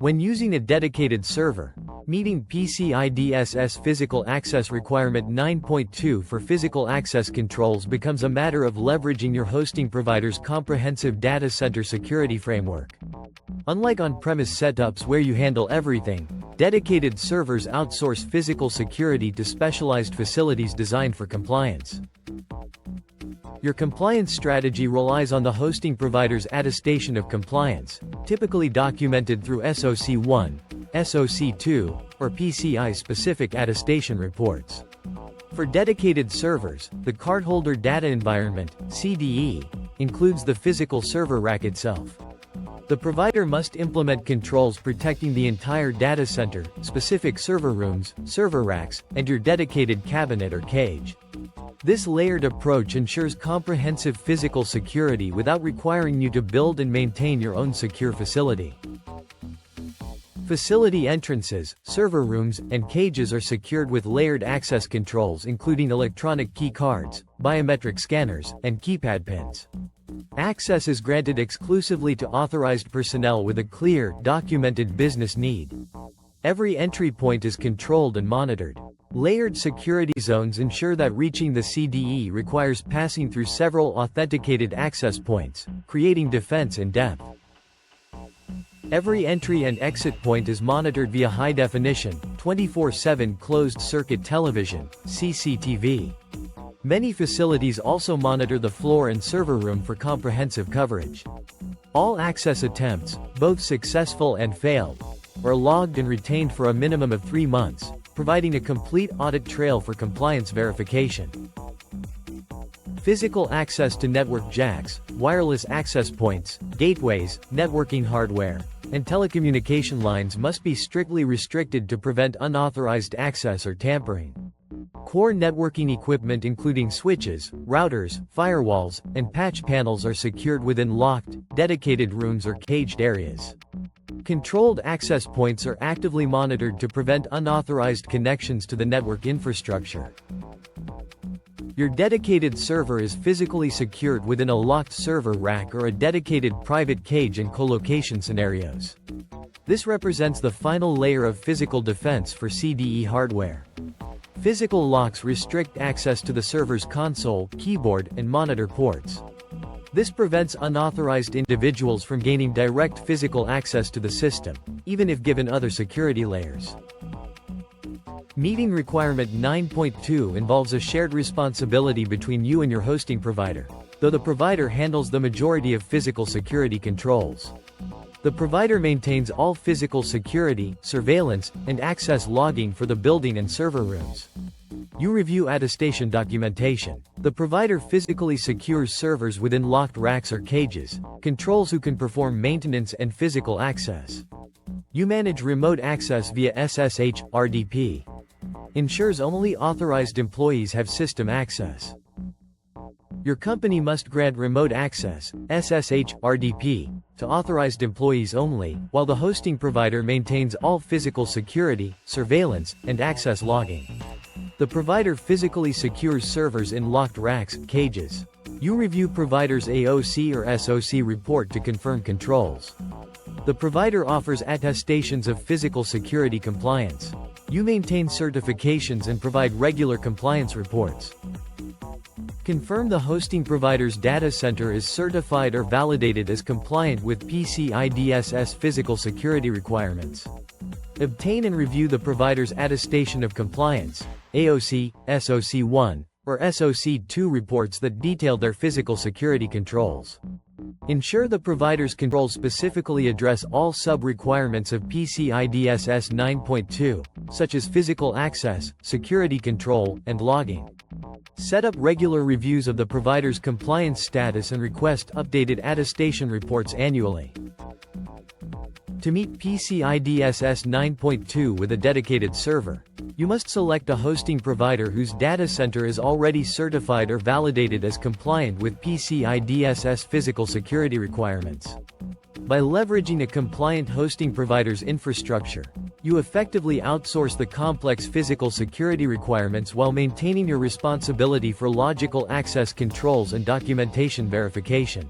When using a dedicated server, meeting PCI DSS Physical Access Requirement 9.2 for physical access controls becomes a matter of leveraging your hosting provider's comprehensive data center security framework. Unlike on-premise setups where you handle everything, dedicated servers outsource physical security to specialized facilities designed for compliance. Your compliance strategy relies on the hosting provider's attestation of compliance, typically documented through SOC 1, SOC 2, or PCI-specific attestation reports. For dedicated servers, the cardholder data environment, CDE, includes the physical server rack itself. The provider must implement controls protecting the entire data center, specific server rooms, server racks, and your dedicated cabinet or cage. This layered approach ensures comprehensive physical security without requiring you to build and maintain your own secure facility. Facility entrances, server rooms, and cages are secured with layered access controls including electronic key cards, biometric scanners, and keypad pins. Access is granted exclusively to authorized personnel with a clear, documented business need. Every entry point is controlled and monitored. Layered security zones ensure that reaching the CDE requires passing through several authenticated access points, creating defense in depth. Every entry and exit point is monitored via high-definition, 24/7 closed-circuit television, CCTV. Many facilities also monitor the floor and server room for comprehensive coverage. All access attempts, both successful and failed, are logged and retained for a minimum of 3 months, providing a complete audit trail for compliance verification. Physical access to network jacks, wireless access points, gateways, networking hardware, and telecommunication lines must be strictly restricted to prevent unauthorized access or tampering. Core networking equipment including switches, routers, firewalls, and patch panels are secured within locked, dedicated rooms or caged areas. Controlled access points are actively monitored to prevent unauthorized connections to the network infrastructure. Your dedicated server is physically secured within a locked server rack or a dedicated private cage in colocation scenarios. This represents the final layer of physical defense for CDE hardware. Physical locks restrict access to the server's console, keyboard, and monitor ports. This prevents unauthorized individuals from gaining direct physical access to the system, even if given other security layers. Meeting Requirement 9.2 involves a shared responsibility between you and your hosting provider, though the provider handles the majority of physical security controls. The provider maintains all physical security, surveillance, and access logging for the building and server rooms. You review attestation documentation. The provider physically secures servers within locked racks or cages, controls who can perform maintenance and physical access. You manage remote access via SSH RDP. Ensures only authorized employees have system access. Your company must grant remote access, SSH RDP, to authorized employees only, while the hosting provider maintains all physical security, surveillance, and access logging. The provider physically secures servers in locked racks, cages. You review provider's AOC or SOC report to confirm controls. The provider offers attestations of physical security compliance. You maintain certifications and provide regular compliance reports. Confirm the hosting provider's data center is certified or validated as compliant with PCI DSS physical security requirements. Obtain and review the provider's attestation of compliance, AOC, SOC 1, or SOC 2 reports that detail their physical security controls. Ensure the provider's controls specifically address all sub-requirements of PCI DSS 9.2, such as physical access, security control, and logging. Set up regular reviews of the provider's compliance status and request updated attestation reports annually. To meet PCI DSS 9.2 with a dedicated server, you must select a hosting provider whose data center is already certified or validated as compliant with PCI DSS physical security requirements. By leveraging a compliant hosting provider's infrastructure, you effectively outsource the complex physical security requirements while maintaining your responsibility for logical access controls and documentation verification.